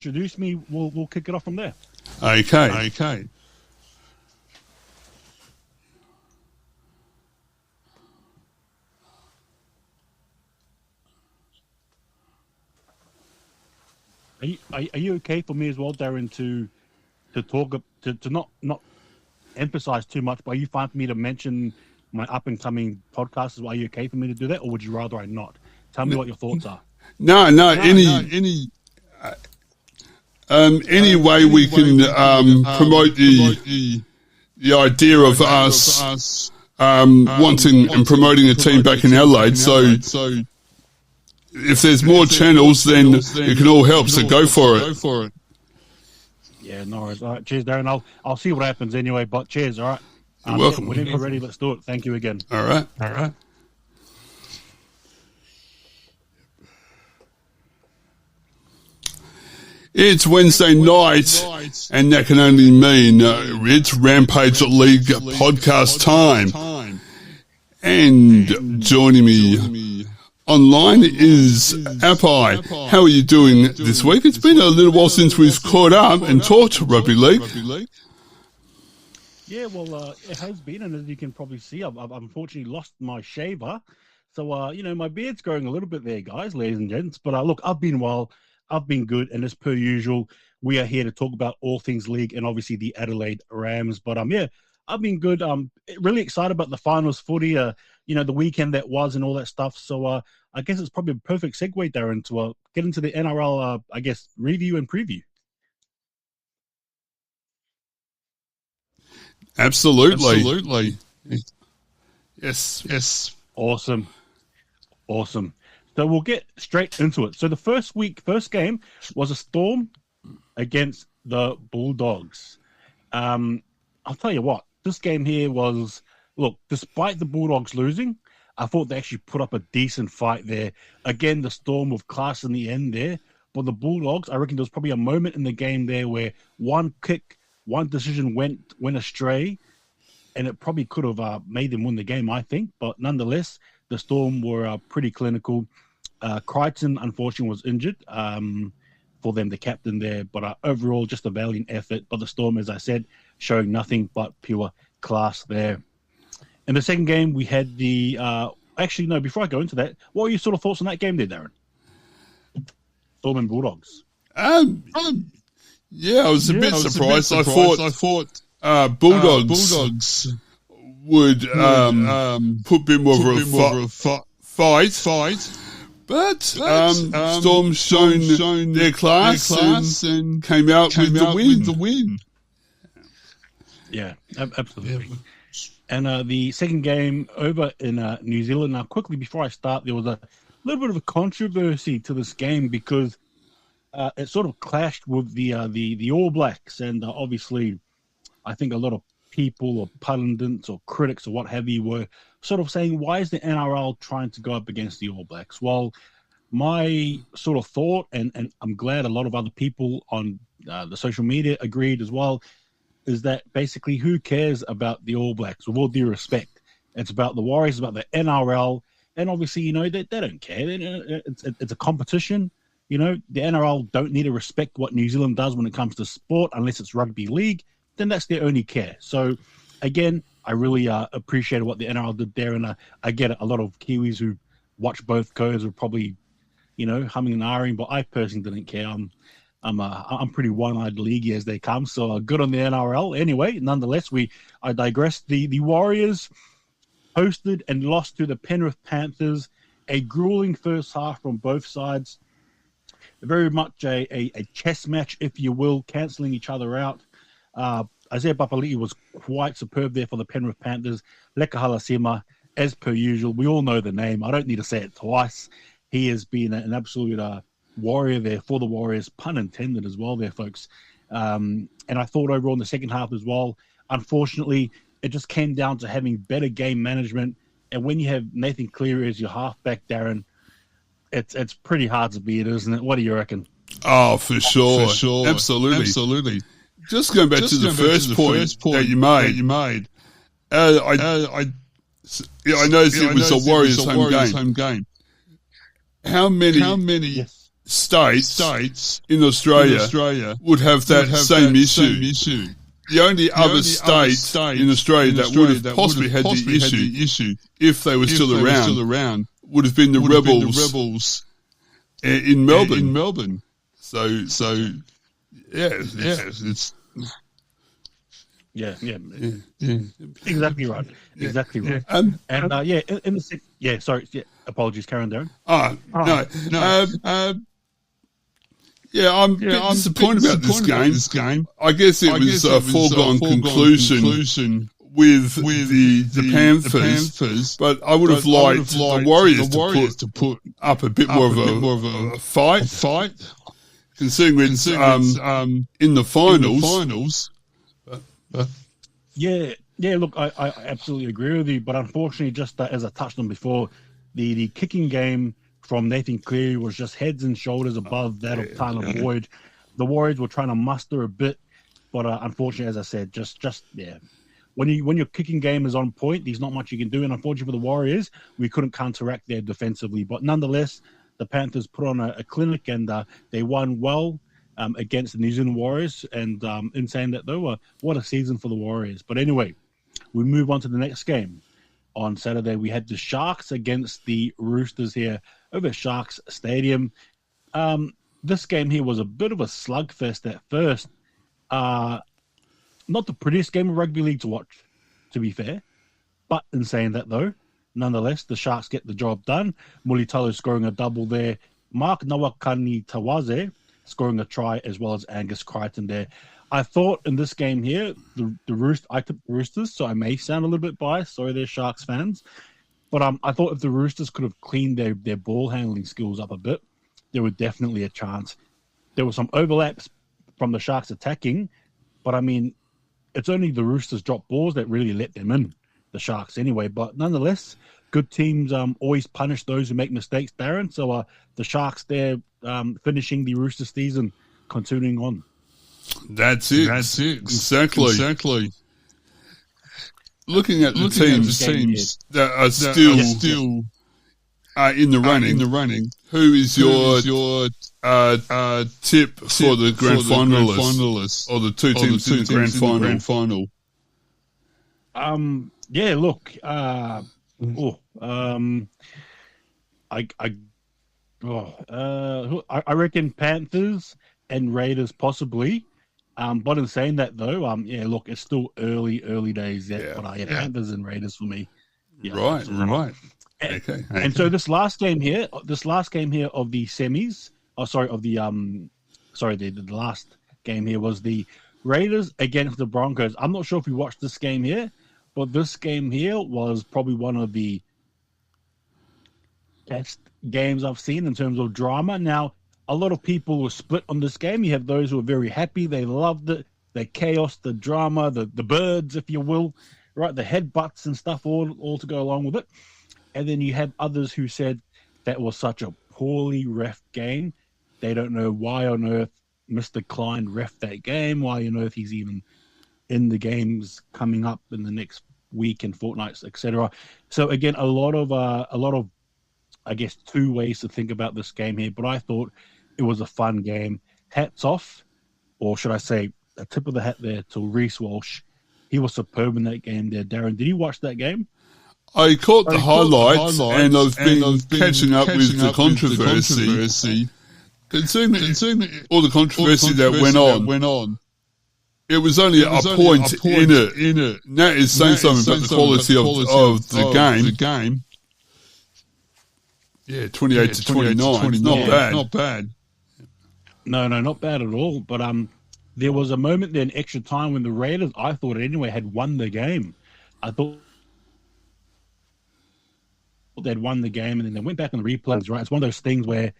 introduce me, we'll kick it off from there. Okay. Are you okay for me as well, Darren, to talk to not emphasize too much, but are you fine for me to mention my up and coming podcast as well? Are you okay for me to do that, or would you rather I not? Tell me what your thoughts are. No. Any way we can promote the idea of us wanting and promoting a team back in Adelaide. So if there's more channels, then it can all help. So go for it. Yeah, no worries. All right, cheers, Darren. I'll see what happens anyway. But cheers. All right. You're welcome. Whenever you're ready, let's do it. Thank you again. All right. It's Wednesday night, and that can only mean it's Rampage League podcast time. And joining me online is Apai. How are you doing this week? It's been a little while since we've caught up and talked rugby league. Yeah, well, it has been, and as you can probably see, I've unfortunately lost my shaver. So, my beard's growing a little bit there, guys, ladies and gents. But look, I've been well. I've been good, and as per usual, we are here to talk about all things league and obviously the Adelaide Rams. But I've been good. Really excited about the finals footy. The weekend that was and all that stuff. So I guess it's probably a perfect segue, Darren, to get into the NRL. Review and preview. Absolutely. Yes. Awesome. So we'll get straight into it. So the first game was a Storm against the Bulldogs. I'll tell you what, this game here was, look, despite the Bulldogs losing, I thought they actually put up a decent fight there. Again, the Storm with class in the end there. But the Bulldogs, I reckon there was probably a moment in the game there where one decision went astray, and it probably could have made them win the game, I think. But nonetheless, the Storm were pretty clinical. Crichton, unfortunately, was injured for them, the captain there. But overall, just a valiant effort. But the Storm, as I said, showing nothing but pure class there. In the second game, we had the... before I go into that, what were your sort of thoughts on that game there, Darren? Storm and Bulldogs. Yeah, I was a bit surprised. I thought Bulldogs would put a bit more of a fight. But Storm shown their class and came out with the win. Yeah, absolutely. Yeah. And the second game over in New Zealand. Now, quickly before I start, there was a little bit of a controversy to this game because it sort of clashed with the All Blacks, and obviously, I think a lot of people or pundits or critics or what have you were sort of saying, why is the NRL trying to go up against the All Blacks? Well, my sort of thought, and I'm glad a lot of other people on the social media agreed as well, is that basically who cares about the All Blacks? With all due respect, it's about the Warriors, about the NRL, and obviously, they don't care. It's a competition. The NRL don't need to respect what New Zealand does when it comes to sport, unless it's rugby league. Then that's their only care. So, again, I really appreciated what the NRL did there, and I get it. A lot of Kiwis who watch both codes are probably, humming and ahhing, but I personally didn't care. I'm pretty one-eyed leaguey as they come, so good on the NRL. Anyway, nonetheless, I digress. The Warriors hosted and lost to the Penrith Panthers. A grueling first half from both sides. Very much a chess match, if you will, cancelling each other out. Isaiah Papali'i was quite superb there for the Penrith Panthers. Leka Halasima, as per usual, we all know the name. I don't need to say it twice. He has been an absolute warrior there for the Warriors, pun intended as well there, folks. And I thought overall in the second half as well, unfortunately, it just came down to having better game management. And when you have Nathan Cleary as your halfback, Darren, it's pretty hard to beat, isn't it? What do you reckon? Oh, for sure. Absolutely. Just going back to the first point that you made. I noticed it was a Warriors home game. How many states in Australia would have that same issue. The only other state in Australia that would have possibly had the issue, if they were still around, would have been the Rebels in Melbourne. So it's exactly right. Exactly right. Apologies, Karen Darren. I'm disappointed about this game. I guess it was a foregone conclusion with the Panthers, but I would have liked the Warriors to put up a bit more of a fight, considering it's in the finals. Look, I absolutely agree with you, but unfortunately, just as I touched on before, the kicking game from Nathan Cleary was just heads and shoulders above that of Tyler Boyd. The Warriors were trying to muster a bit, but unfortunately, as I said, when your kicking game is on point, there's not much you can do. And unfortunately for the Warriors, we couldn't counteract there defensively. But nonetheless, the Panthers put on a clinic and they won well against the New Zealand Warriors. And in saying that, though, what a season for the Warriors. But anyway, we move on to the next game. On Saturday, we had the Sharks against the Roosters here over at Sharks Stadium. This game here was a bit of a slugfest at first. Not the prettiest game of rugby league to watch, to be fair. But in saying that, though, nonetheless, the Sharks get the job done. Mulitalo scoring a double there. Mark Nawakani Tawaze scoring a try, as well as Angus Crichton there. I thought in this game here, I took the Roosters, so I may sound a little bit biased. Sorry there, Sharks fans. But I thought if the Roosters could have cleaned their ball handling skills up a bit, there was definitely a chance. There were some overlaps from the Sharks attacking, but I mean, it's only the Roosters drop balls that really let them in, the Sharks anyway. But nonetheless, good teams always punish those who make mistakes, Darren. So the Sharks there finishing the Roosters season, continuing on. That's it. Exactly. Looking at the teams that are still in the running, who is your tip for the grand finalists or the two teams in the grand final? I reckon Panthers and Raiders possibly. But in saying that, though, it's still early days yet. But Panthers and Raiders for me. Right. Okay. And so this last game here of the semis. The last game here was the Raiders against the Broncos. I'm not sure if you watched this game here, but this game here was probably one of the best games I've seen in terms of drama. Now, a lot of people were split on this game. You have those who are very happy. They loved it. The chaos, the drama, the birds, if you will, right? The headbutts and stuff all to go along with it. And then you have others who said that was such a poorly ref game. They don't know why on earth Mr. Klein ref that game, why on earth he's even in the games coming up in the next week and fortnights, etc. So again, a lot of I guess two ways to think about this game here, but I thought it was a fun game. Hats off, or should I say a tip of the hat there to Reece Walsh. He was superb in that game there. Darren, did you watch that game? I caught the highlights, and I've been catching up with the controversy. Considering all the controversy that went on, it was only a point in it. And that is saying something about the quality of the game. Yeah, 28 to 29. Not bad. No, not bad at all. But there was a moment there in extra time when the Raiders, I thought anyway, had won the game. I thought they'd won the game, and then they went back on the replays, right? It's one of those things where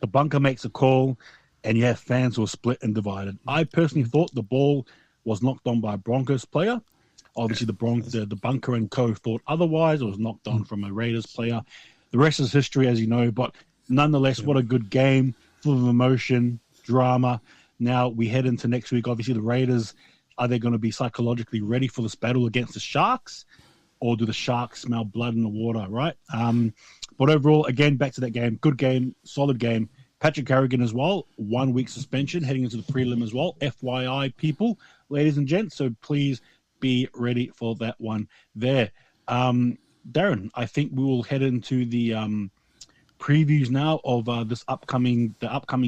the bunker makes a call, and you have fans who are split and divided. I personally thought the ball was knocked on by a Broncos player. Obviously, the bunker and co thought otherwise. It was knocked on from a Raiders player. The rest is history, as you know, but nonetheless, what a good game, full of emotion, drama. Now we head into next week. Obviously, the Raiders, are they going to be psychologically ready for this battle against the Sharks, or do the Sharks smell blood in the water, right? But overall, again, back to that game, good game, solid game. Patrick Carrigan as well, 1 week suspension heading into the prelim as well. FYI, people, ladies and gents, so please be ready for that one there. Darren, I think we will head into the previews now of the upcoming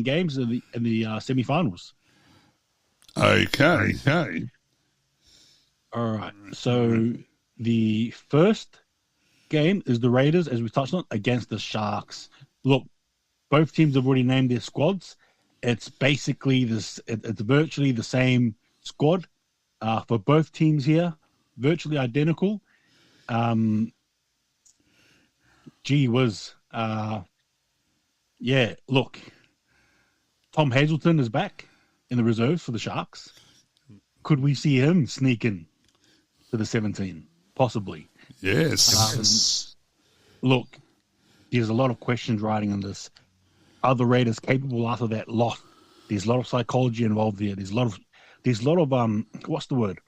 games in the semi-finals. Okay. All right. So the first game is the Raiders, as we touched on, against the Sharks. Look, both teams have already named their squads. It's basically this. It's virtually the same squad for both teams here, virtually identical. Gee whiz. Yeah, look, Tom Hazelton is back in the reserves for the Sharks. Could we see him sneak in to the 17? Possibly. Yes. Look, there's a lot of questions riding on this. Are the Raiders capable after that loss? There's a lot of psychology involved there. There's a lot of what's the word?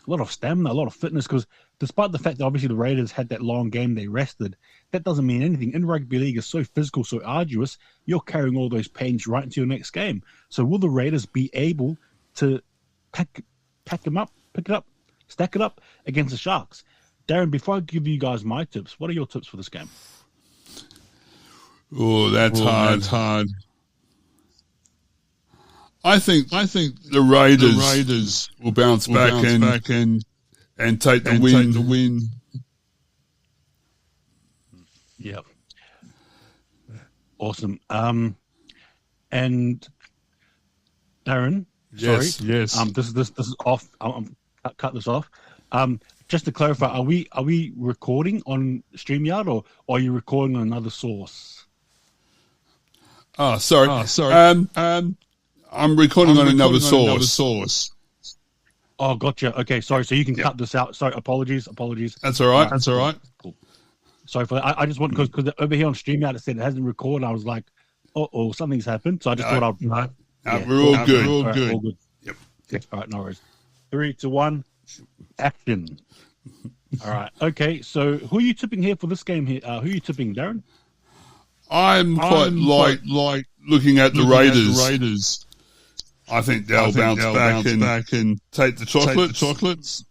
A lot of stamina, a lot of fitness, because despite the fact that obviously the Raiders had that long game they rested, that doesn't mean anything. In rugby league, it's so physical, so arduous, you're carrying all those pains right into your next game. So will the Raiders be able to pack them up, pick it up, stack it up against the Sharks? Darren, before I give you guys my tips, what are your tips for this game? Oh, that's hard. I think the Raiders will bounce back and take the win. Yeah. Awesome. And Darren, yes. this is off. I'm cut this off. Just to clarify, are we recording on StreamYard or are you recording on another source? Oh, sorry. I'm recording on another source. Oh, gotcha. Okay, sorry. So you can cut this out. Sorry, apologies. That's all right. Cool. Sorry for that. I just want, because over here on StreamYard it said it hasn't recorded. I was like, oh, something's happened. So I just thought I'd. We're all good. All good. Yep. All right, no worries. 3, 2, 1, action. All right. Okay. So who are you tipping here for this game here? Who are you tipping, Darren? I'm quite like looking at the Raiders. I think they'll bounce back and take the chocolates.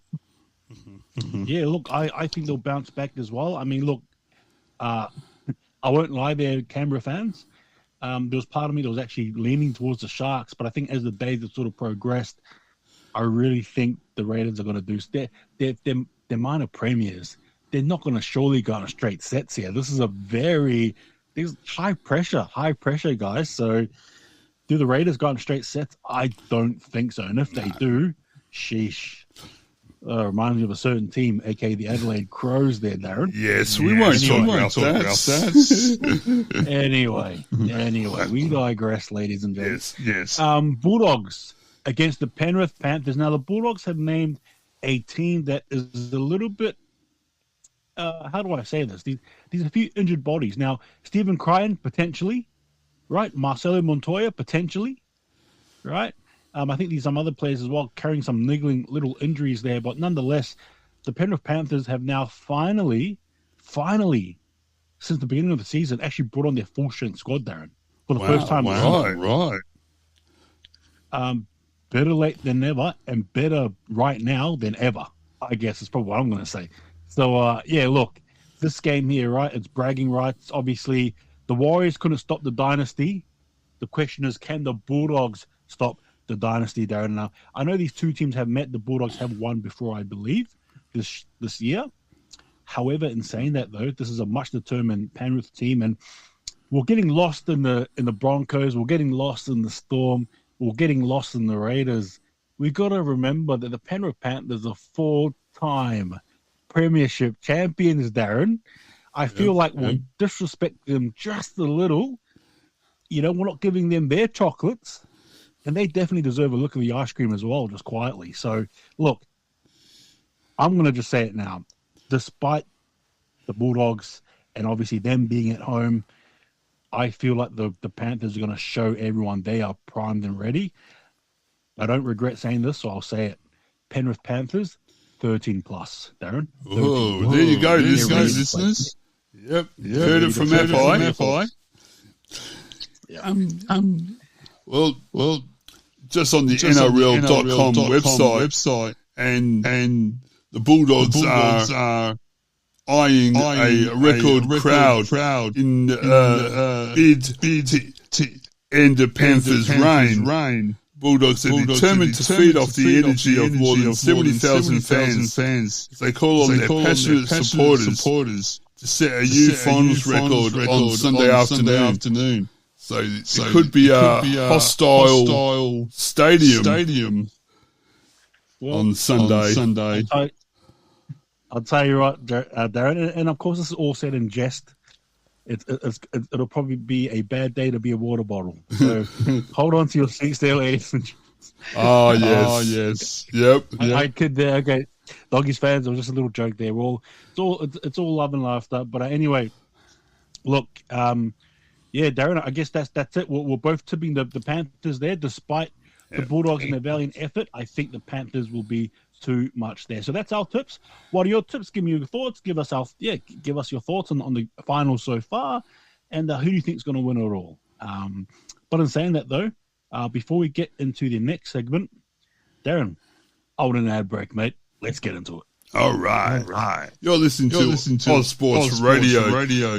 Yeah, look, I think they'll bounce back as well. I mean, look, I won't lie, they're Canberra fans. There was part of me that was actually leaning towards the Sharks, but I think as the days have sort of progressed, I really think the Raiders are going to do. They're minor premiers. They're not going to surely go on a straight sets here. This is there's high pressure, guys. So do the Raiders go on straight sets? I don't think so. And if they do, sheesh. Reminds me of a certain team, aka the Adelaide Crows there, Darren. Yes, we won't talk about that. Anyway, we digress, ladies and gents. Yes. Bulldogs against the Penrith Panthers. Now, the Bulldogs have named a team that is a little bit, how do I say this? These are a few injured bodies. Now, Stephen Crichton, potentially, right? Marcelo Montoya, potentially, right? I think there's some other players as well carrying some niggling little injuries there. But nonetheless, the Penrith Panthers have now finally, since the beginning of the season, actually brought on their full-strength squad, Darren, for the first time. Right. Better late than never, and better right now than ever, I guess is probably what I'm going to say. So, look, this game here, right, it's bragging rights. Obviously, the Warriors couldn't stop the dynasty. The question is, can the Bulldogs stop the dynasty, Darren? Now, I know these two teams have met. The Bulldogs have won before, I believe, this year. However, in saying that, though, this is a much-determined Penrith team, and we're getting lost in the Broncos. We're getting lost in the Storm. We're getting lost in the Raiders. We got to remember that the Penrith Panthers are 4-time premiership champions, Darren. I feel like we'll disrespect them just a little. You know, we're not giving them their chocolates, and they definitely deserve a look at the ice cream as well, just quietly. So, look, I'm going to just say it now. Despite the Bulldogs and obviously them being at home, I feel like the Panthers are going to show everyone they are primed and ready. I don't regret saying this, so I'll say it. Penrith Panthers, 13+, Darren. Oh, there you go, listeners. Yep. Heard it from Apai. Yeah. Well, just on the NRL.com website, and the Bulldogs are eyeing a record crowd in bid to end the Panthers' reign. Bulldogs are determined to feed off the energy of more than 70,000 fans. They call on their passionate supporters to set a new finals record on Sunday afternoon. So it could be a hostile stadium on Sunday. I'll tell you right, Darren, and of course this is all said in jest. It'll probably be a bad day to be a water bottle. So hold on to your seats there, ladies and gents. Oh, yes. Yep. I kid there. Okay, Doggies fans, it was just a little joke there. It's all love and laughter. But anyway, look, yeah, Darren, I guess that's it. We're both tipping the Panthers there, despite the Bulldogs and their valiant effort. I think the Panthers will be too much there. So that's our tips. What are your tips? Give me your thoughts. Give us your thoughts on the finals so far, and who do you think is going to win it all? But in saying that though, before we get into the next segment, Darren, I want an ad break, mate. Let's get into it. All right. You're listening to Oz Sports Radio,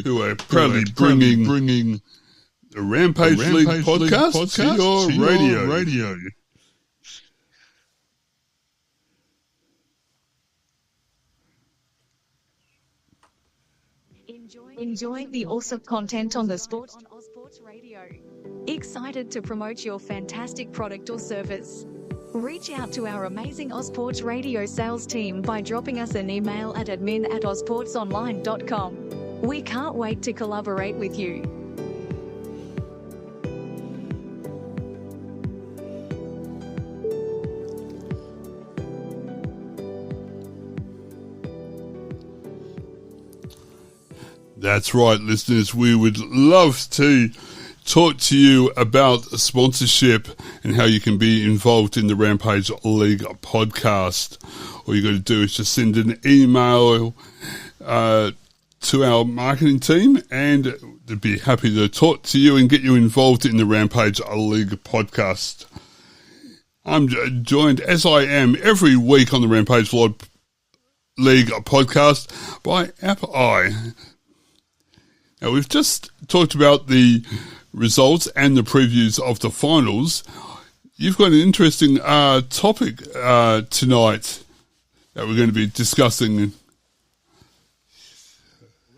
who are proudly bringing the Rampage League podcast to your radio. Enjoying the awesome content on Oz Sports Radio. Excited to promote your fantastic product or service? Reach out to our amazing Oz Sports Radio sales team by dropping us an email at admin@ozsportsonline.com. We can't wait to collaborate with you. That's right, listeners. We would love to talk to you about sponsorship and how you can be involved in the Rampage League podcast. All you got to do is just send an email to our marketing team, and they'd be happy to talk to you and get you involved in the Rampage League podcast. I'm joined, as I am every week on the Rampage League podcast, by Apai. Now, we've just talked about the results and the previews of the finals. You've got an interesting topic tonight that we're going to be discussing.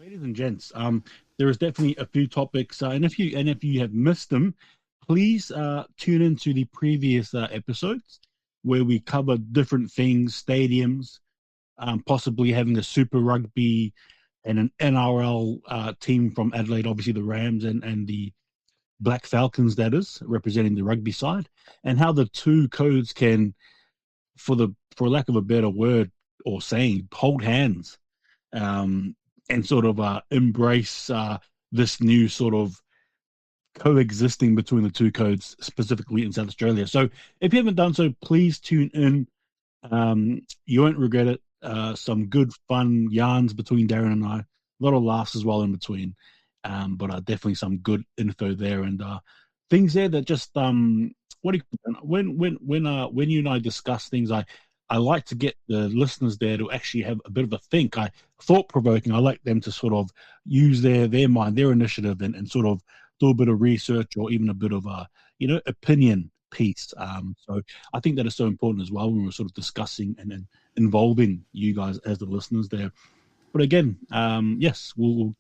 Ladies and gents, there is definitely a few topics, and if you have missed them, please tune into the previous episodes where we cover different things, stadiums, possibly having a Super Rugby and an NRL team from Adelaide, obviously the Rams and the Black Falcons, that is, representing the rugby side, and how the two codes can, for lack of a better word or saying, hold hands and sort of embrace this new sort of coexisting between the two codes, specifically in South Australia. So if you haven't done so, please tune in. You won't regret it. Some good fun yarns between Darren and I, a lot of laughs as well in between, but definitely some good info there and things there that just when you and I discuss things, I like to get the listeners there to actually have a bit of a think. Thought provoking. I like them to sort of use their mind, their initiative, and sort of do a bit of research or even a bit of opinion piece. So I think that is so important as well when we're sort of discussing and then involving you guys as the listeners there. But again, yes, we'll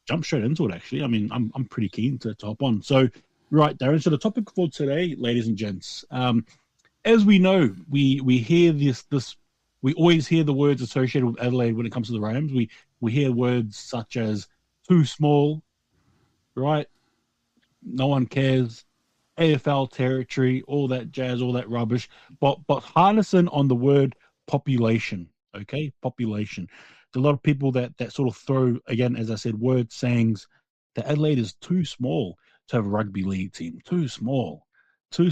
jump straight into it. Actually, I mean, I'm pretty keen to hop on. So, right, Darren. So the topic for today, ladies and gents, as we know, we hear this. We always hear the words associated with Adelaide when it comes to the Rams. We hear words such as too small, right? No one cares. AFL territory, all that jazz, all that rubbish. But harnessing on the word population, okay? Population. There's a lot of people that sort of throw, again, as I said, word sayings that Adelaide is too small to have a rugby league team. Too small, too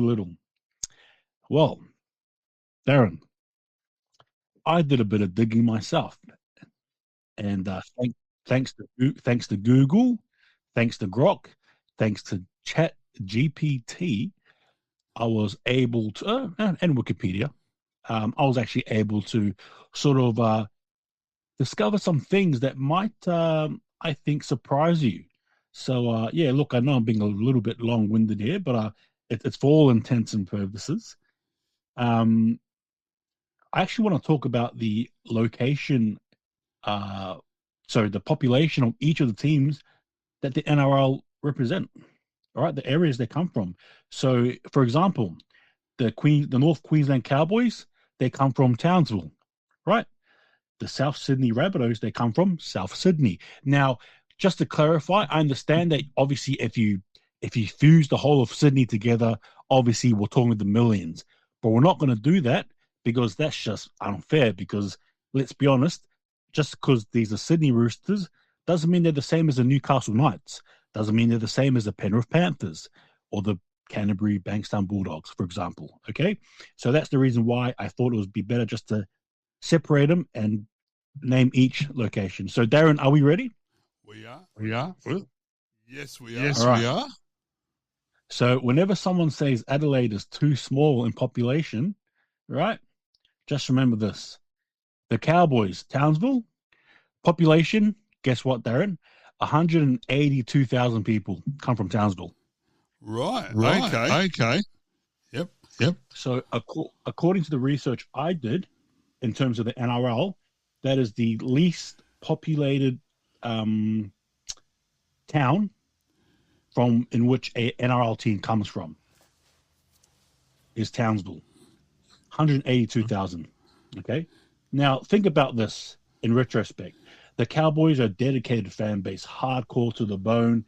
little. Well, Darren, I did a bit of digging myself, and thanks to Google, thanks to Grok, thanks to Chat GPT, I was able to, and Wikipedia, I was actually able to sort of discover some things that might, I think, surprise you. So, yeah, look, I know I'm being a little bit long-winded here, but it's for all intents and purposes. I actually want to talk about the location, the population of each of the teams that the NRL represent, all right, the areas they come from. So, for example, the North Queensland Cowboys, they come from Townsville, right? The South Sydney Rabbitohs, they come from South Sydney. Now, just to clarify, I understand that obviously if you fuse the whole of Sydney together, obviously we're talking the millions. But we're not going to do that because that's just unfair. Because let's be honest, just because these are Sydney Roosters doesn't mean they're the same as the Newcastle Knights. Doesn't mean they're the same as the Penrith Panthers or the Canterbury Bankstown Bulldogs, for example. Okay, so that's the reason why I thought it would be better just to separate them and name each location. So, Darren, are we ready? We are. Yes, we are. Yes, we are. So, whenever someone says Adelaide is too small in population, right, just remember this. The Cowboys, Townsville, population, guess what, Darren? 182,000 people come from Townsville. Right. Okay. Yep. So, according to the research I did, in terms of the NRL, that is the least populated town in which a NRL team comes from, is Townsville. 182,000. Okay? Now, think about this in retrospect. The Cowboys are a dedicated fan base, hardcore to the bone.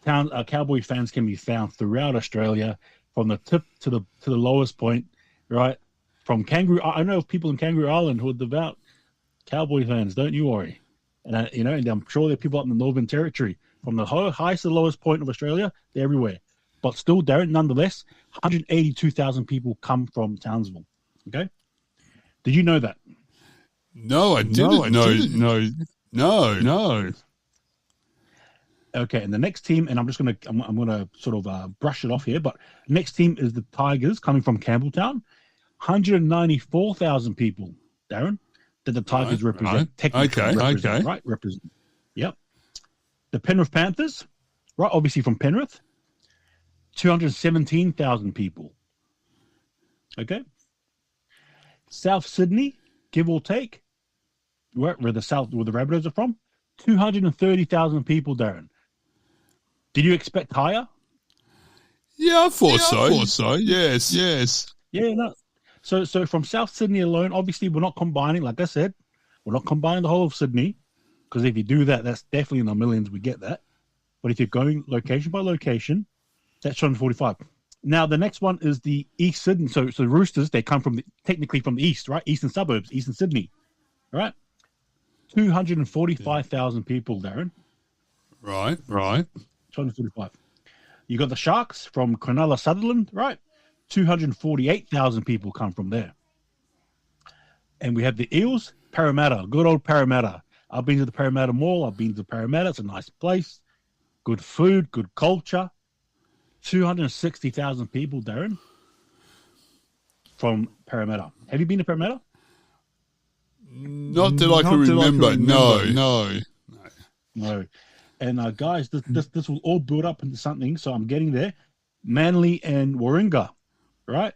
Cowboy fans can be found throughout Australia, from the tip to the lowest point, right? From Kangaroo, I know of people in Kangaroo Island who are devout Cowboy fans. Don't you worry. And and I'm sure there are people up in the Northern Territory, from the highest to the lowest point of Australia. They're everywhere. But still, Darren, nonetheless, 182,000 people come from Townsville. Okay, did you know that? No, I didn't. No. Okay, and the next team, and I'm gonna sort of brush it off here, but next team is the Tigers, coming from Campbelltown. 194,000 people, Darren, that the Tigers represent. Right. Represent. Yep. The Penrith Panthers, right, obviously from Penrith, 217,000 people. Okay. South Sydney, give or take, where the Rabbitohs are from, 230,000 people, Darren. Did you expect higher? Yeah, I thought so. Yes. Yeah, no. So from South Sydney alone, obviously we're not combining, like I said, we're not combining the whole of Sydney, because if you do that, that's definitely in the millions, we get that. But if you're going location by location, that's 245. Now, the next one is the East Sydney. So the Roosters, they come technically from the east, right? Eastern suburbs, Eastern Sydney, all right? 245,000 people, Darren. Right. 245. You got the Sharks from Cronulla, Sutherland, right? 248,000 people come from there. And we have the Eels, Parramatta, good old Parramatta. I've been to the Parramatta Mall. I've been to Parramatta. It's a nice place. Good food, good culture. 260,000 people, Darren, from Parramatta. Have you been to Parramatta? Not that I can remember. No. And guys, this will all build up into something. So I'm getting there. Manly and Warringah, right?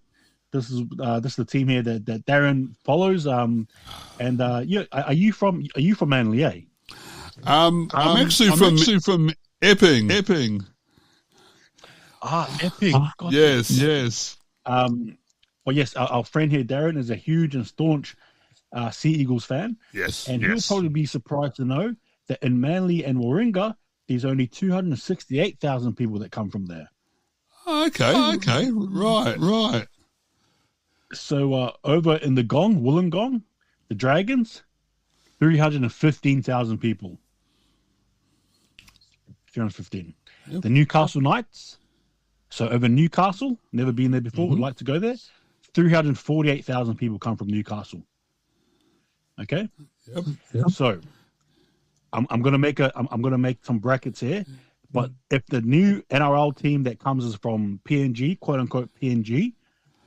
This is the team here that Darren follows. Are you from Manly? Eh? I'm actually from Epping. Epping. God, Yes. Well, yes, our friend here, Darren, is a huge and staunch Sea Eagles fan. Yes. And he'll probably be surprised to know that in Manly and Warringah, there's only 268,000 people that come from there. Okay. Right. So over in the Wollongong, the Dragons, 315,000 people. 315. Yep. The Newcastle Knights, so over Newcastle, never been there before, would like to go there. 348,000 people come from Newcastle. Okay. Yep. So I'm gonna make some brackets here. But if the new NRL team that comes is from PNG, quote unquote PNG,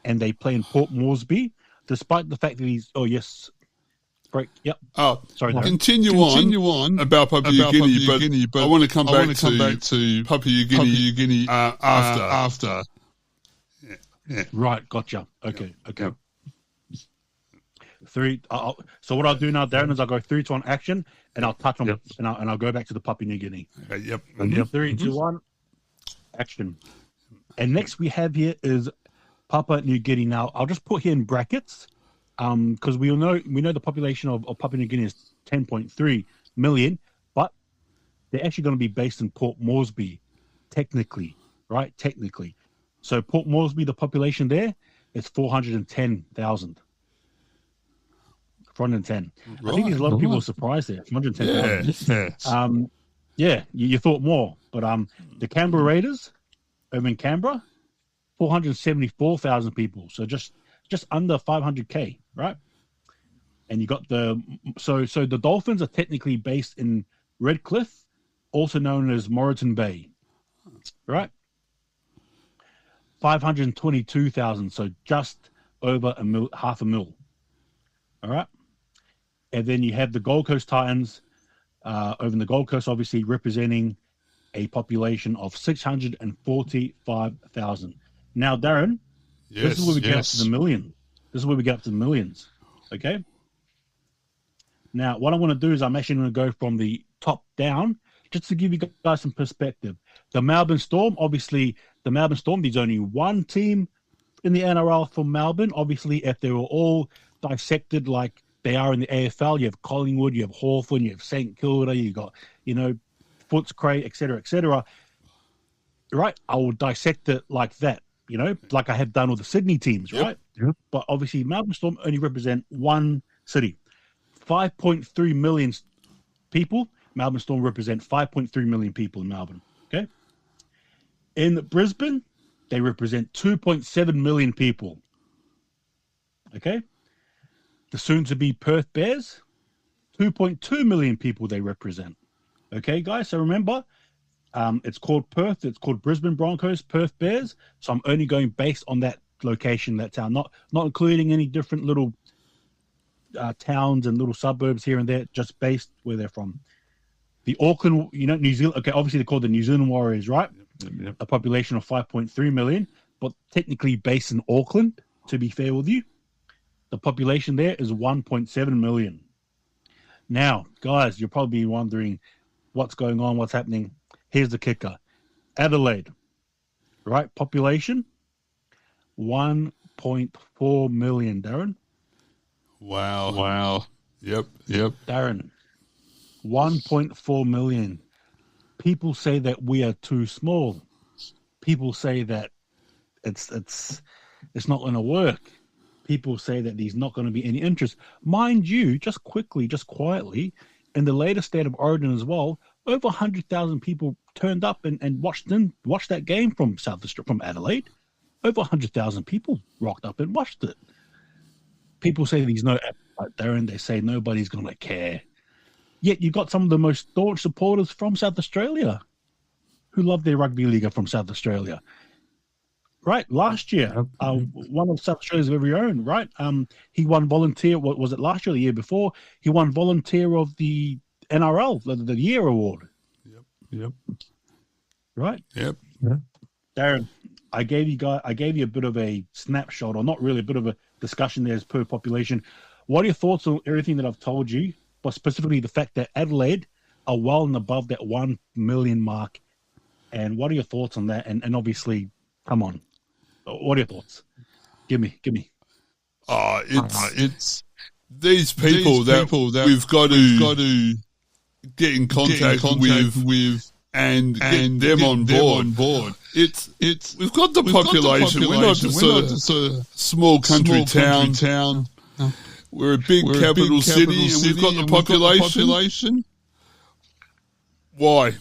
and they play in Port Moresby, despite the fact that Yep. Oh, sorry. Continue on about Papua New Guinea, but I want to come back to Papua New Guinea after. Yeah. Right, gotcha. Okay. Yep. Three. So what I'll do now, Darren, is I'll go 3, 2, 1 action, and I'll touch on and I'll go back to the Papua New Guinea. Okay, yep. 3, 2, 1 action. And next we have here is Papua New Guinea. Now I'll just put here in brackets, because we know the population of Papua New Guinea is 10.3 million, but they're actually going to be based in Port Moresby, technically, right? Technically. So Port Moresby, the population there is 410,000. 410. Right. I think there's a lot of people surprised there. 410,000. Yeah. You thought more, but the Canberra Raiders over in Canberra, 474,000 people. So just under 500K, right? And you got so the Dolphins are technically based in Redcliffe, also known as Moreton Bay, right? 522,000, so just over half a mil. All right. And then you have the Gold Coast Titans over in the Gold Coast, obviously representing a population of 645,000. Now, Darren, this is where we get up to the million. This is where we get up to the millions. Okay. Now, what I want to do is I'm actually going to go from the top down, just to give you guys some perspective. The Melbourne Storm, obviously, there's only one team in the NRL from Melbourne. Obviously, if they were all dissected like they are in the AFL, you have Collingwood, you have Hawthorn, you have St Kilda, you got, Footscray, etc., right? I will dissect it like that, like I have done with the Sydney teams, right? Yep. But obviously, Melbourne Storm only represent one city. 5.3 million people. Melbourne Storm represent 5.3 million people in Melbourne, okay? In Brisbane, they represent 2.7 million people, okay? The soon-to-be Perth Bears, 2.2 million people they represent. Okay, guys? So remember, it's called Perth. It's called Brisbane Broncos, Perth Bears. So I'm only going based on that location, that town, not including any different little towns and little suburbs here and there, just based where they're from. The Auckland, New Zealand. Okay, obviously they're called the New Zealand Warriors, right? Yep. A population of 5.3 million, but technically based in Auckland, to be fair with you. The population there is 1.7 million. Now, guys, you're probably wondering what's going on, what's happening. Here's the kicker. Adelaide, right? Population, 1.4 million, Darren. Wow. Yep. Darren, 1.4 million. People say that we are too small. People say that it's not going to work. People say that there's not going to be any interest. Mind you, just quietly, in the latest State of Origin as well, over 100,000 people turned up and watched that game from Adelaide. Over 100,000 people rocked up and watched it. People say there's no appetite there, and they say nobody's going to care. Yet you got some of the most staunch supporters from South Australia who love their rugby league from South Australia. Right, last year, one of South Australia's very own, right? He won volunteer. What was it, last year or the year before? He won volunteer of the NRL, the year award. Yep. Right. Yep. Darren, I gave you a bit of a snapshot, or not really, a bit of a discussion there as per population. What are your thoughts on everything that I've told you, but specifically the fact that Adelaide are well and above that 1 million mark? And what are your thoughts on that? And obviously, come on. What are your thoughts? Give me. It's these people that we've got to get in contact with and get them on board. It's we've got the population. We're not just a small country town. We're a big capital city, and we've got the population. Why?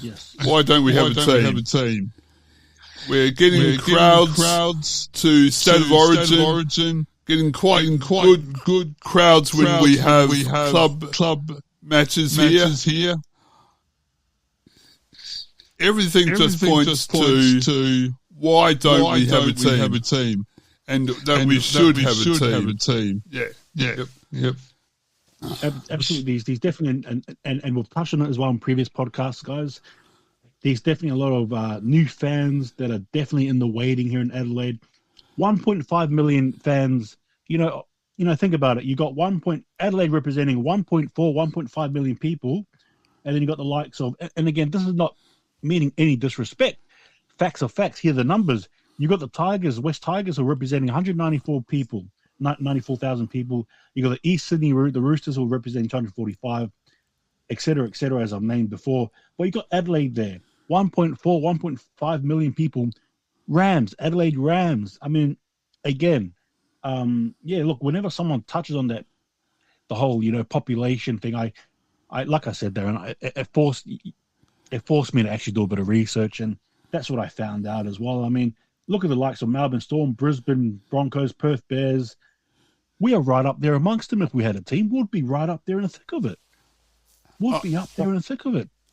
Yes. Why don't we have a team? We're getting crowds to State of Origin, getting quite good crowds when we have club matches here. everything just points to why don't we have a team? And that we should have a team. Yep. Absolutely. These definitely, and we've touched on it as well in previous podcasts, guys. There's definitely a lot of new fans that are definitely in the waiting here in Adelaide. 1.5 million fans. You know, think about it. You got Adelaide representing 1.5 million people, and then you got the likes of. And again, this is not meaning any disrespect. Facts are facts. Here are the numbers. You got the Tigers, West Tigers, who are representing 194 people, 94,000 people. You got the East Sydney, the Roosters, who are representing 245, et cetera, as I've named before. But you got Adelaide there, 1.5 million people. Rams, Adelaide Rams. I mean, again, look, whenever someone touches on that, the whole, population thing, I like I said, Darren, it forced me to actually do a bit of research, and that's what I found out as well. I mean, look at the likes of Melbourne Storm, Brisbane Broncos, Perth Bears. We are right up there amongst them. If we had a team, we'd be right up there in the thick of it.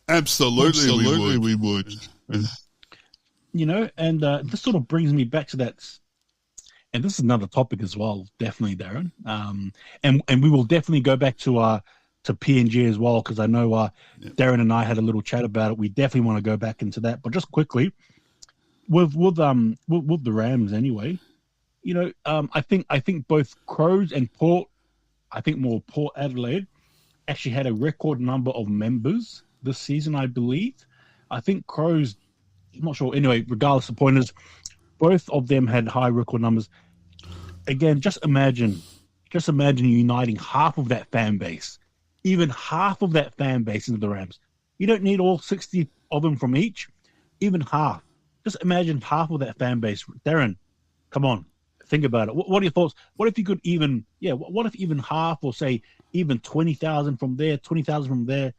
Absolutely, we would. And this sort of brings me back to that. And this is another topic as well, definitely, Darren. And we will definitely go back to PNG as well, because I know Darren and I had a little chat about it. We definitely want to go back into that. But just quickly, with the Rams anyway, I think both Crows and Port, I think more Port Adelaide, actually had a record number of members this season, I believe. I think Crows, I'm not sure. Anyway, regardless, the point is, both of them had high record numbers. Again, just imagine uniting half of that fan base, even half of that fan base into the Rams. You don't need all 60 of them from each, even half. Just imagine half of that fan base. Darren, come on, think about it. What are your thoughts? What if you could what if even half, or say even 20,000 from there, 20,000 from there,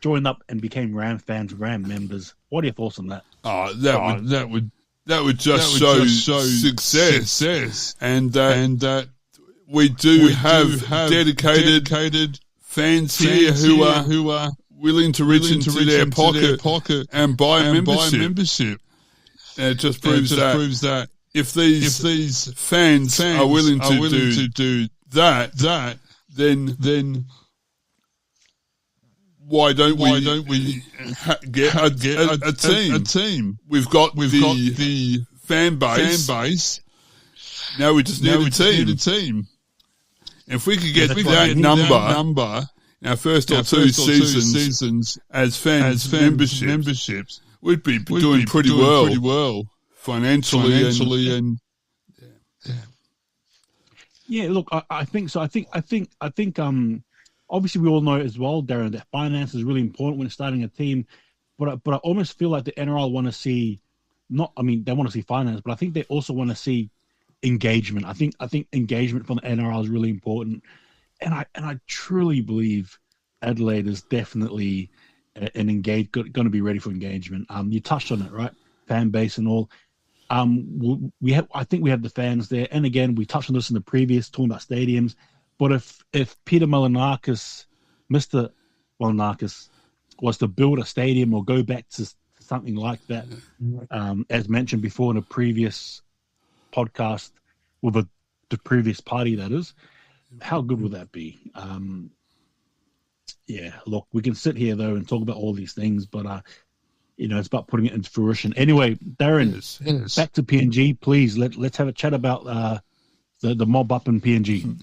joined up and became Ram fans, Ram members? What are your thoughts on that? That would just show success, and that we do have dedicated fans here who are willing to reach into their pocket and buy membership. And it just proves that if these fans are willing to do that, then why don't we get a team? We've got the fan base. Now we just need a team. If we could get that number, our first or two seasons as fans memberships, we'd be doing pretty well financially and. Yeah, look, I think so. I think obviously we all know as well, Darren, that finance is really important when starting a team. But I almost feel like the NRL want to see they want to see finance, but I think they also want to see engagement. I think engagement from the NRL is really important. And I truly believe Adelaide is definitely going to be ready for engagement. You touched on it, right? Fan base and all. I think we have the fans there. And again, we touched on this in the previous talking about stadiums. But if Mr. Malinakis was to build a stadium or go back to something like that, as mentioned before in a previous podcast with the previous party, that is, how good would that be? Look, we can sit here though and talk about all these things, but it's about putting it into fruition. Anyway, Darren, yes. Back to PNG, please. Let's have a chat about the mob up in PNG.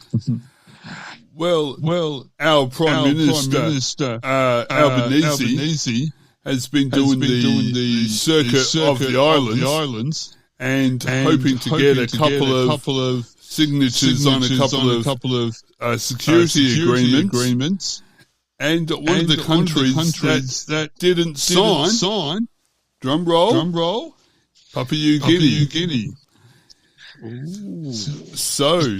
Well, our Prime Minister Albanese has been doing the circuit of the islands and hoping to get a couple of signatures on a couple of security agreements. And one of the countries that didn't sign, drum roll, Papua New Guinea. So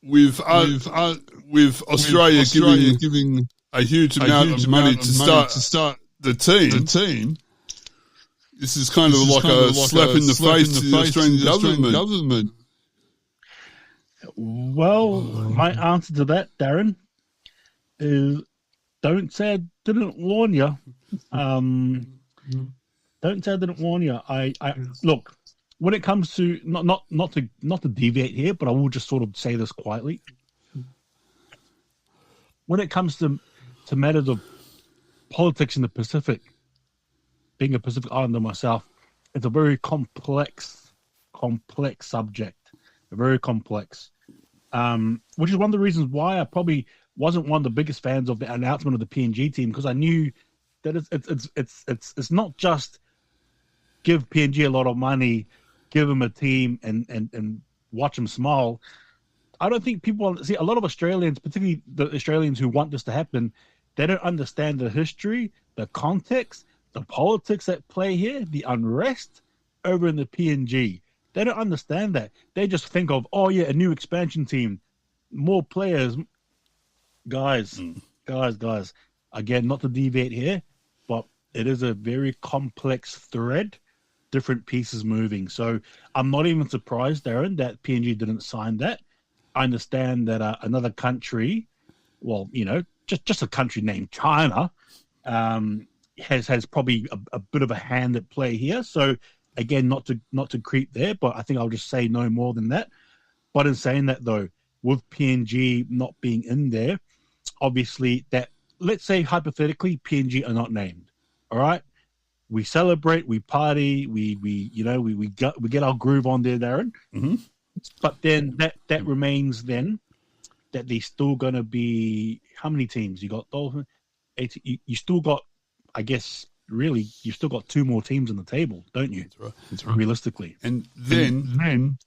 with Australia giving a huge amount of money to start the team, this is kind of like a slap in the face to the Australian government. Well, my answer to that, Darren, is don't say I didn't warn you. Don't say I didn't warn you. I look, when it comes to not to deviate here, but I will just sort of say this quietly. When it comes to matters of politics in the Pacific, being a Pacific Islander myself, it's a very complex subject, very complex. Which is one of the reasons why I probably wasn't one of the biggest fans of the announcement of the PNG team, because I knew that it's not just give PNG a lot of money, give them a team, and watch them smile. I don't think people see a lot of Australians, particularly the Australians who want this to happen. They don't understand the history, the context, the politics at play here, the unrest over in the PNG. They don't understand that. They just think of, oh yeah, a new expansion team, more players. Guys. Again, not to deviate here, but it is a very complex thread, different pieces moving. So I'm not even surprised, Darren, that PNG didn't sign that. I understand that another country, well, just a country named China, has probably a bit of a hand at play here. So again, not to creep there, but I think I'll just say no more than that. But in saying that, though, with PNG not being in there, obviously that, let's say hypothetically PNG are not named. All right, we celebrate, we party, we get our groove on there, Darren. Mm-hmm. But then that remains then that there's still going to be how many teams? You got Dolphin, you still got, I guess, really, you've still got two more teams on the table, don't you? That's right. Realistically. And then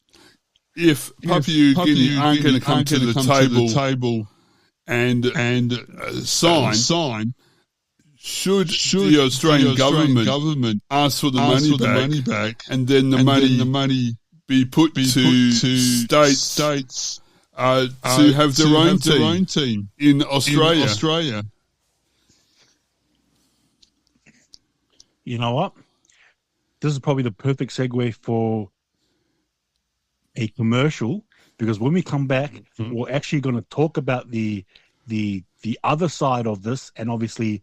if Papua New Guinea aren't going to come to the table and sign, should the Australian government ask for the money back, and then the money be put to states to have their own team in Australia? You know what? This is probably the perfect segue for a commercial, because when we come back, we're actually going to talk about the other side of this, and obviously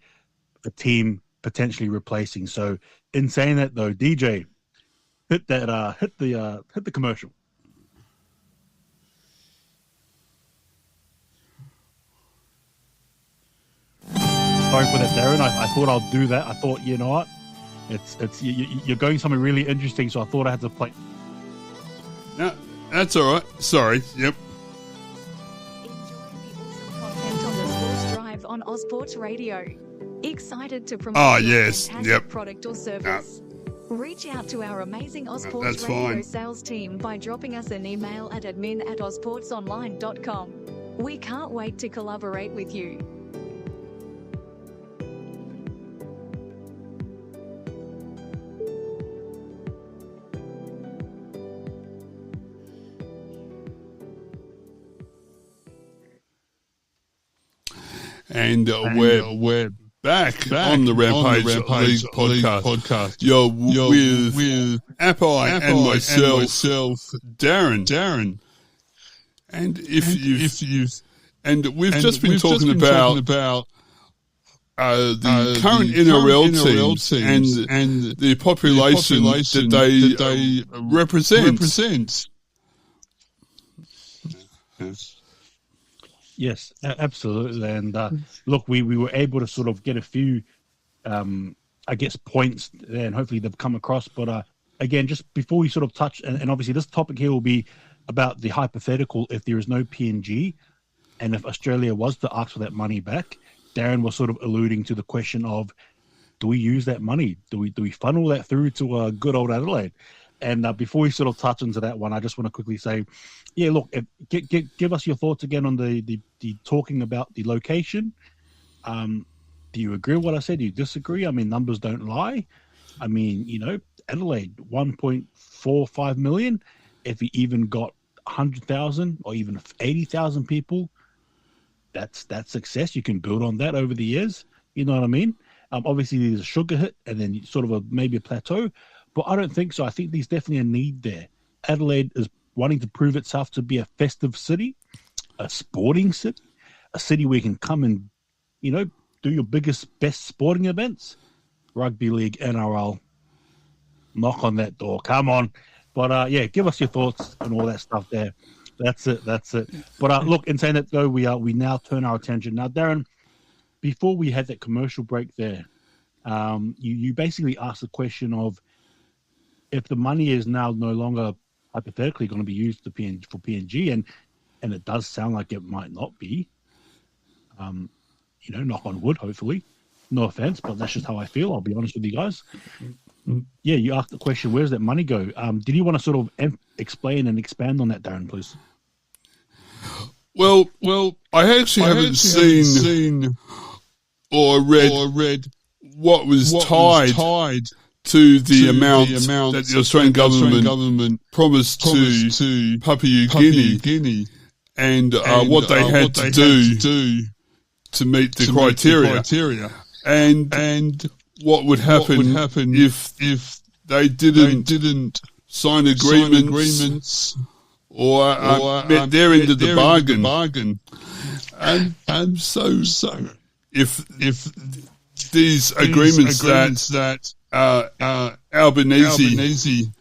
the team potentially replacing. So, in saying that, though, DJ, hit the commercial. Sorry for that, Darren. I thought I'll do that. I thought, you know what? You're going something really interesting, so I thought I had to play. No, that's all right. Sorry. Yep. Enjoy the awesome content on the Sports Drive on Ozsports Radio. Excited to promote your fantastic product or service. Reach out to our amazing Ozsports Radio sales team by dropping us an email at admin@ozsportsonline.com. We can't wait to collaborate with you. And we're back on the Rampage League podcast. You're with Apai and myself, Darren. And we've just been talking about the current NRL teams and the population that they represent. Yes, absolutely. And look, we were able to sort of get a few, I guess, points there, and hopefully they've come across. But again, just before we sort of touch, and obviously this topic here will be about the hypothetical if there is no PNG, and if Australia was to ask for that money back. Darren was sort of alluding to the question of, do we use that money? Do we funnel that through to good old Adelaide? And before we sort of touch into that one, I just want to quickly say, yeah, look, give us your thoughts again on the talking about the location. Do you agree with what I said? Do you disagree? I mean, numbers don't lie. I mean, Adelaide, 1.45 million. If you even got 100,000 or even 80,000 people, that's success. You can build on that over the years. You know what I mean? Obviously, there's a sugar hit and then sort of maybe a plateau. But I don't think so. I think there's definitely a need there. Adelaide is wanting to prove itself to be a festive city, a sporting city, a city where you can come and, do your best sporting events. rugby league, NRL. Knock on that door. Come on. But, give us your thoughts and all that stuff there. That's it. But, look, in saying that, though, we now turn our attention. Now, Darren, before we had that commercial break there, you basically asked the question of if the money is now no longer hypothetically going to be used for PNG, and it does sound like it might not be, knock on wood, hopefully. No offense, but that's just how I feel. I'll be honest with you guys. Yeah, you asked the question, where does that money go? Did you want to sort of explain and expand on that, Darren, please? Well, I actually haven't seen or read what was tied to the amount that the Australian government promised to Papua New Guinea and what they had to do to meet the criteria. And what would happen if they didn't sign agreements or met their end of the bargain. And so if these agreements that Albanese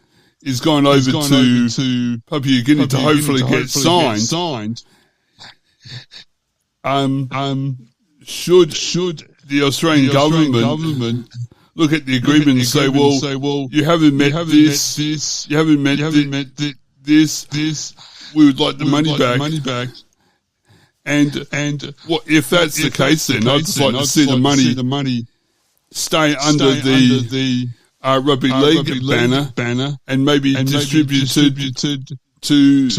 is going over to Papua New Guinea to hopefully get signed, should the Australian government look at the agreement and say, well, you haven't met this, you haven't met this, we would like the money back. And what if that's the case? Then I'd just like to see the money stay under the rugby league banner and maybe distributed to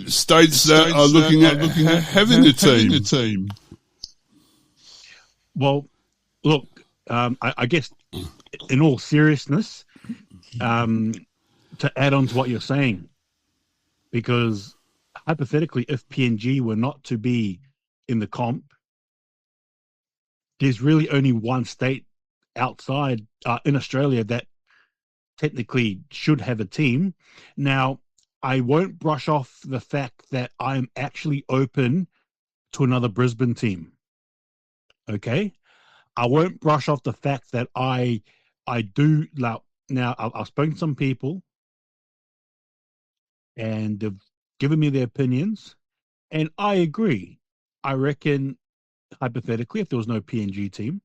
states that are looking at having a team. Well, look, I guess in all seriousness, to add on to what you're saying, because hypothetically, if PNG were not to be in the comp, there's really only one state outside in Australia that technically should have a team. Now, I won't brush off the fact that I'm actually open to another Brisbane team. Okay? I won't brush off the fact that I do now. I've spoken to some people, and they've given me their opinions, and I agree. I reckon, hypothetically, if there was no PNG team,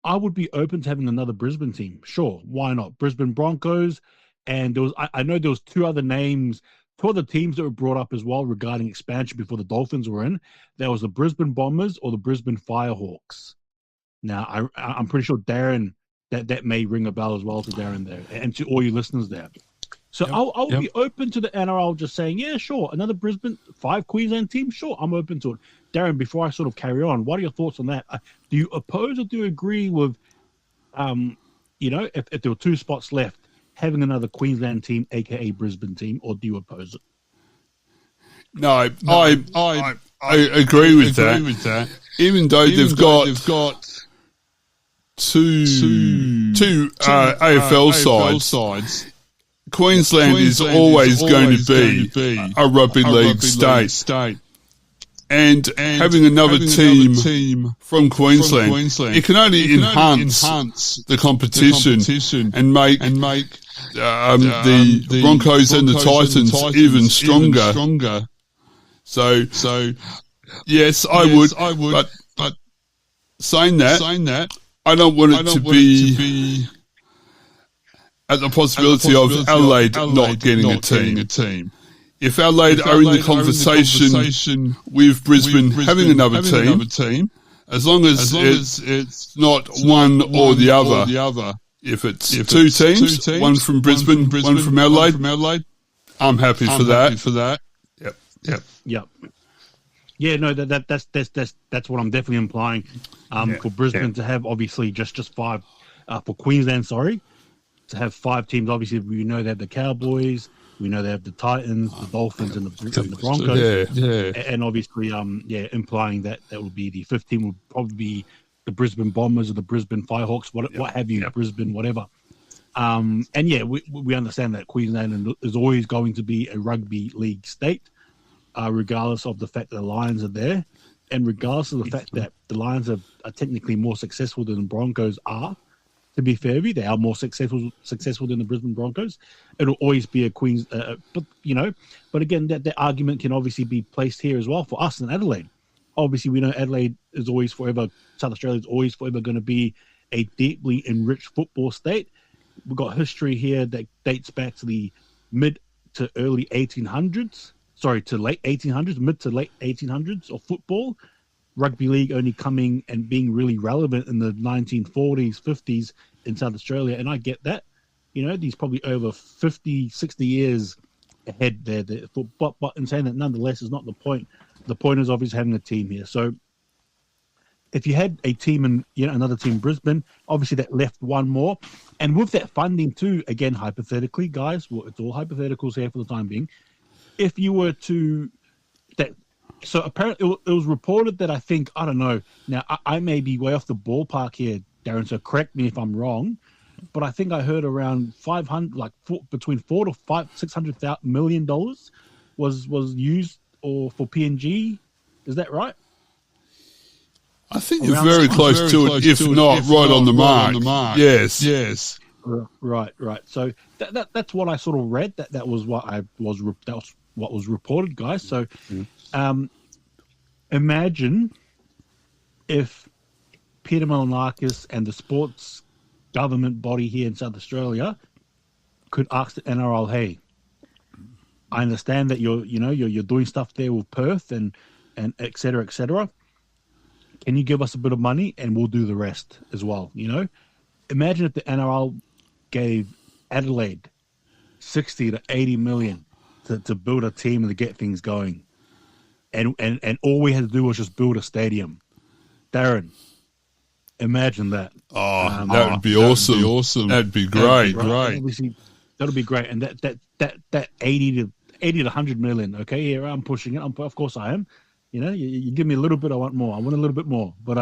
I would be open to having another Brisbane team. Sure, why not? Brisbane Broncos, and I know there was two other teams that were brought up as well regarding expansion before the Dolphins were in. There was the Brisbane Bombers or the Brisbane Firehawks. Now, I'm pretty sure Darren, that may ring a bell as well to Darren there and to all you listeners there. So I'll be open to the NRL just saying, yeah, sure, another Brisbane, 5 Queensland teams, sure, I'm open to it. Darren, before I sort of carry on, what are your thoughts on that? Do you oppose or do you agree with, if there were 2 spots left, having another Queensland team, aka Brisbane team, or do you oppose it? No, I agree with that. Even though they've got two AFL sides. Queensland is always going to be a rugby league state. And having another team from Queensland, it can only enhance the competition and make the Broncos and the Titans even stronger. So yes, I would. But saying that, I don't want it to be at the possibility of Adelaide not getting a team. If Adelaide are in the conversation with Brisbane having another team, as long as it's not one or the other. If it's two teams, one from Brisbane, one from Adelaide, I'm happy for that. Yep. Yeah, no, that's what I'm definitely implying. For Brisbane to have obviously just 5, for Queensland, to have 5 teams. Obviously, we know they have the Cowboys, we know they have the Titans, the Dolphins, and the Broncos. Yeah. And obviously, implying that will be the 5th team would probably be the Brisbane Bombers or the Brisbane Firehawks, what have you, Brisbane, whatever. We understand that Queensland is always going to be a rugby league state, regardless of the fact that the Lions are there, and regardless of the fact that the Lions are technically more successful than the Broncos are, to be fair with you, they are more successful than the Brisbane Broncos. It'll always be a Queens, but again, that argument can obviously be placed here as well for us in Adelaide. Obviously, we know Adelaide is always forever, South Australia is always forever going to be a deeply enriched football state. We've got history here that dates back to the mid to early 1800s, to late 1800s, mid to late 1800s of football. Rugby league only coming and being really relevant in the 1940s, 50s in South Australia. And I get that, these probably over 50, 60 years ahead there. But in saying that, nonetheless, is not the point. The point is obviously having a team here. So if you had a team in, another team in Brisbane, obviously that left one more. And with that funding too, again, hypothetically, guys, it's all hypotheticals here for the time being. If you were to... So apparently it was reported that I don't know. Now, I may be way off the ballpark here, Darren, so correct me if I'm wrong. But I think I heard around between $400 to $600 million was used for PNG. Is that right? I think you're very close to it, if not right on the mark. Yes. Right. So that's what I sort of read. That was what was reported, guys. So. Imagine if Peter Malinakis and the sports government body here in South Australia could ask the NRL, hey, I understand that you're doing stuff there with Perth and et cetera, et cetera. Can you give us a bit of money and we'll do the rest as well? Imagine if the NRL gave Adelaide 60 to 80 million to build a team and to get things going. And all we had to do was just build a stadium. Darren, imagine that. That would be awesome. That'd be great. Obviously, that'll be great. And that 80 to 100 million. Okay, here I'm pushing it. Of course I am. You give me a little bit, I want more. I want a little bit more. But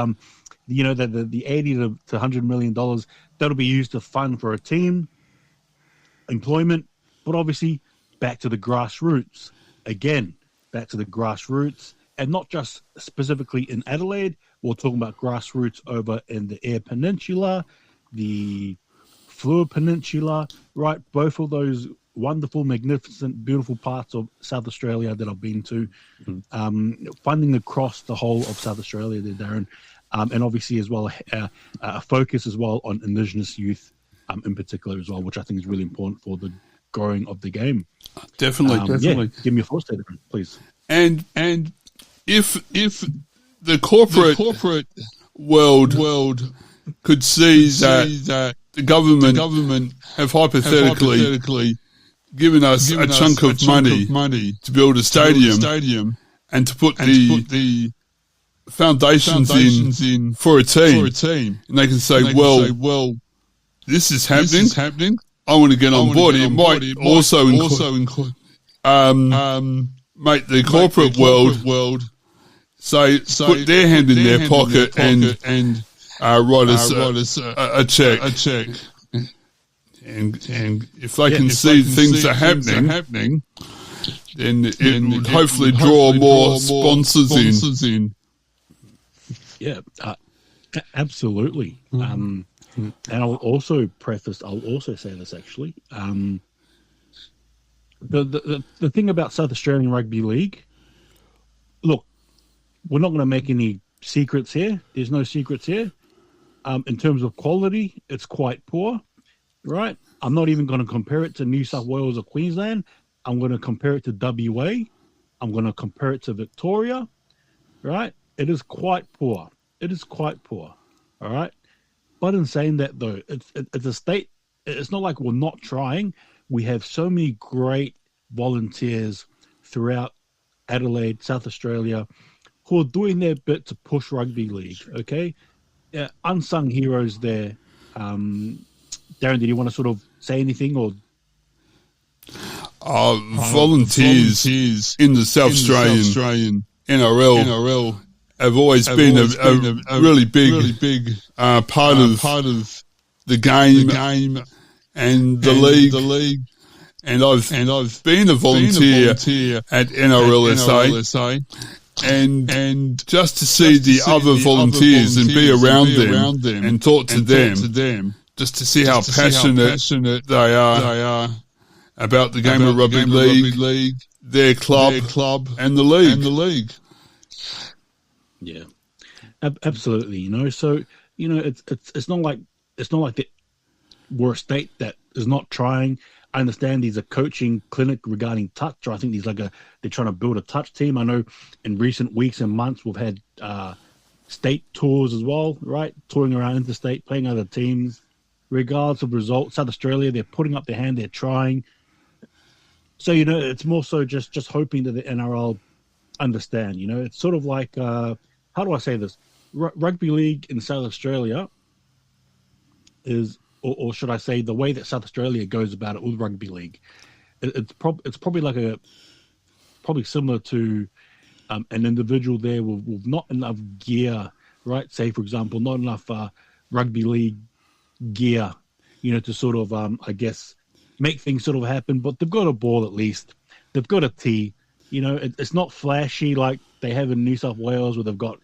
the 80 to 100 million dollars, that'll be used to fund for a team, employment, but obviously back to the grassroots again. Back to the grassroots, and not just specifically in Adelaide. We're talking about grassroots over in the Eyre Peninsula, the Fleur Peninsula, right? Both of those wonderful, magnificent, beautiful parts of South Australia that I've been to, funding across the whole of South Australia there, Darren, and obviously as well a focus as well on Indigenous youth in particular as well, which I think is really important for the growing of the game. Definitely. Yeah, give me a full statement, please. And if the corporate world could see that the government have hypothetically given us a chunk of money to build a stadium and to put the foundations in for a team, and they can say, well, this is happening. I want to get on board. It might also include make the corporate world say put their hand in their pocket and write us a check. And if they can see things are happening, then it would hopefully draw more sponsors in. Yeah, absolutely. And I'll also say this actually. The thing about South Australian Rugby League, look, we're not going to make any secrets here. There's no secrets here. In terms of quality, it's quite poor, right? I'm not even going to compare it to New South Wales or Queensland. I'm going to compare it to WA. I'm going to compare it to Victoria, right? It is quite poor. All right? But in saying that, though, it's a state. It's not like we're not trying. We have so many great volunteers throughout Adelaide, South Australia, who are doing their bit to push rugby league. Okay, unsung heroes there. Darren, did you want to sort of say anything or? Volunteers in the South Australian NRL have always been a really big part of the game and the league. And I've been a volunteer at NRL SA, and just to see the other volunteers and be around them and talk to them just to see how passionate they are about the game of rugby league, their club, and the league. Yeah, absolutely. You know, so you know, it's not like we're a state that is not trying. I understand there's a coaching clinic regarding touch, or I think they're trying to build a touch team. I know in recent weeks and months we've had state tours as well, right? Touring around interstate, playing other teams. Regardless of results, South Australia, they're putting up their hand, they're trying. So, you know, it's more so just hoping that the NRL understand, you know. It's sort of like, how do I say this? Rugby league in South Australia is, or should I say, the way that South Australia goes about it with rugby league, it's probably like probably similar to an individual there with not enough gear, right? Say, for example, not enough rugby league gear, you know, to sort of, I guess, make things sort of happen. But they've got a ball at least. They've got a tee. You know, it's not flashy like they have in New South Wales where they've got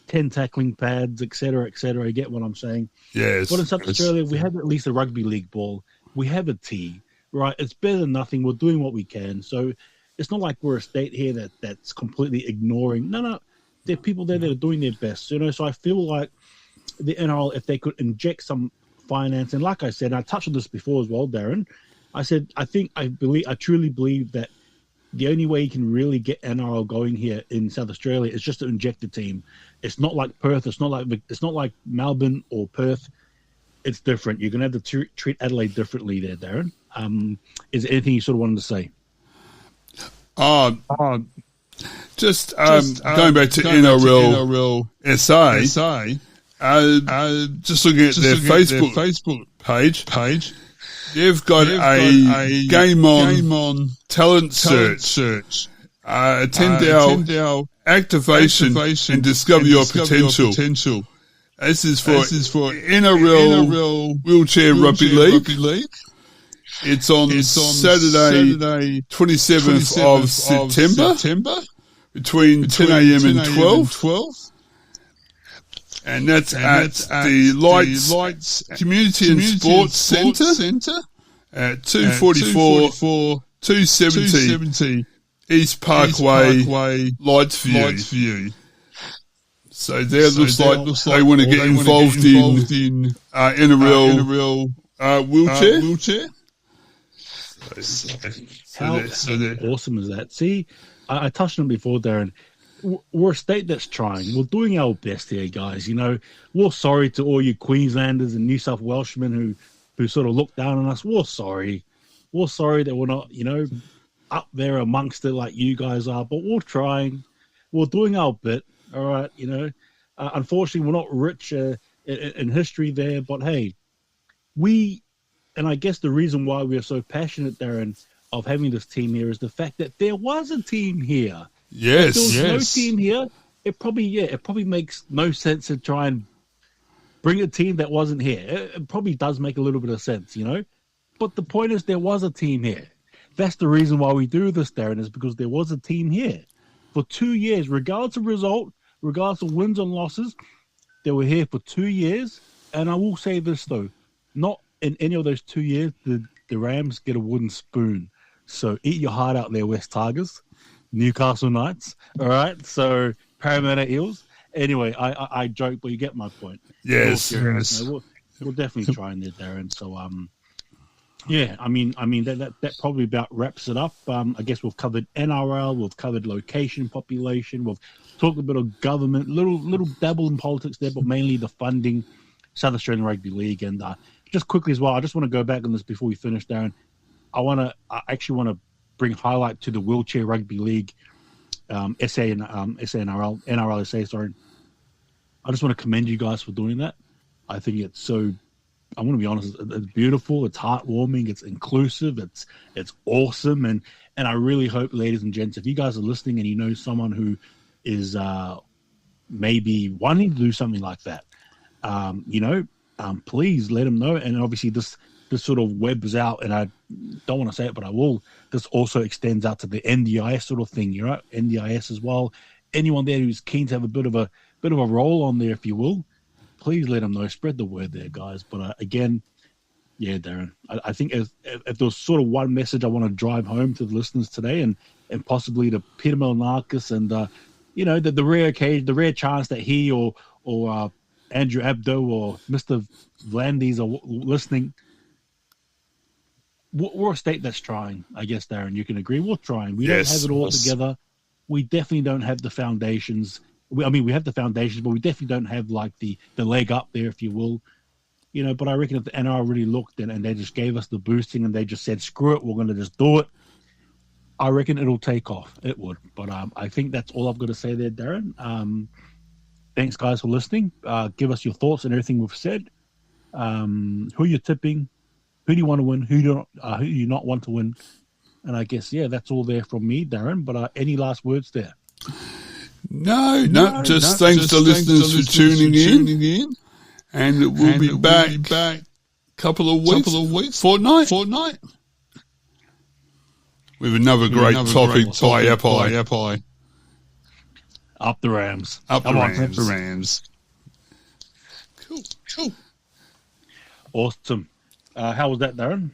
10 tackling pads, et cetera, et cetera. You get what I'm saying? Yes. But in South Australia, we have at least a rugby league ball. We have a tee, right? It's better than nothing. We're doing what we can. So it's not like we're a state here that's completely ignoring. No. There are people there that are doing their best, you know. So I feel like the NRL, if they could inject some finance, and like I said, I touched on this before as well, Darren. I said, I truly believe that the only way you can really get NRL going here in South Australia is just to inject the team. It's not like Perth. It's not like Melbourne or Perth. It's different. You're going to have to treat Adelaide differently there, Darren. Is there anything you sort of wanted to say? Just going back to NRL SA, just looking at their Facebook page, they've got a game on talent search, a 10-hour activation and discover your potential. This is for NRL Wheelchair Rugby League. It's on Saturday 27th of September between 10 a.m. and 12. And that's at the Lights Community and Sports Centre at 244 270 East Parkway, Lightsview. So there looks like they want to get involved in NRL wheelchair. How awesome is that? See, I touched on it before, Darren. We're a state that's trying. We're doing our best here, guys. You know, we're sorry to all you Queenslanders and New South Welshmen who sort of look down on us. We're sorry. We're sorry that we're not, you know, up there amongst it like you guys are. But we're trying. We're doing our bit. All right, you know. Unfortunately, we're not rich in history there. But hey, and I guess the reason why we are so passionate, Darren, of having this team here is the fact that there was a team here. Yes, if there was no team here, it probably makes no sense to try and bring a team that wasn't here. It probably does make a little bit of sense, you know. But the point is, there was a team here. That's the reason why we do this, Darren, is because there was a team here for 2 years, regardless of result, regardless of wins and losses. They were here for 2 years, and I will say this though, not in any of those 2 years did the Rams get a wooden spoon. So eat your heart out there, West Tigers. Newcastle Knights, all right? So Parramatta Eels. Anyway, I joke, but you get my point. Yes. We're definitely trying there, Darren. So, yeah, I mean that probably about wraps it up. I guess we've covered NRL, we've covered location, population, we've talked a bit of government, little dabble in politics there, but mainly the funding, South Australian Rugby League, and just quickly as well. I just want to go back on this before we finish, Darren. I actually want to bring highlight to the Wheelchair Rugby League, SA and NRL SA, sorry. I just want to commend you guys for doing that. I think it's so, I want to be honest, it's beautiful, it's heartwarming, it's inclusive, it's awesome, and I really hope, ladies and gents, if you guys are listening and you know someone who is maybe wanting to do something like that, please let them know. And obviously this sort of webs out, and I don't want to say it, but I will. This also extends out to the NDIS sort of thing, you know, NDIS as well. Anyone there who's keen to have a bit of a role on there, if you will, please let them know. Spread the word there, guys. But again, Yeah, Darren. I think if there was sort of one message I want to drive home to the listeners today, and possibly to Peter Milonakis and the rare occasion, the rare chance that he or Andrew Abdo or Mr. Vlandis are listening. We're a state that's trying, I guess, Darren. You can agree. We're trying. We don't have it all together. We definitely don't have the foundations. We have the foundations, but we definitely don't have like the leg up there, if you will. But I reckon if the NRL really looked and they just gave us the boosting and they just said, screw it, we're going to just do it, I reckon it'll take off. It would. But I think that's all I've got to say there, Darren. Thanks, guys, for listening. Give us your thoughts on everything we've said. Who you're tipping, who do you want to win, who do you not want to win. And I guess, that's all there from me, Darren. But any last words there? No, just thanks to listeners for tuning in. And we'll be back couple of weeks, fortnight. With another great topic by Apai. Up the Rams. Up the Rams. Cool. Awesome. How was that, Darren?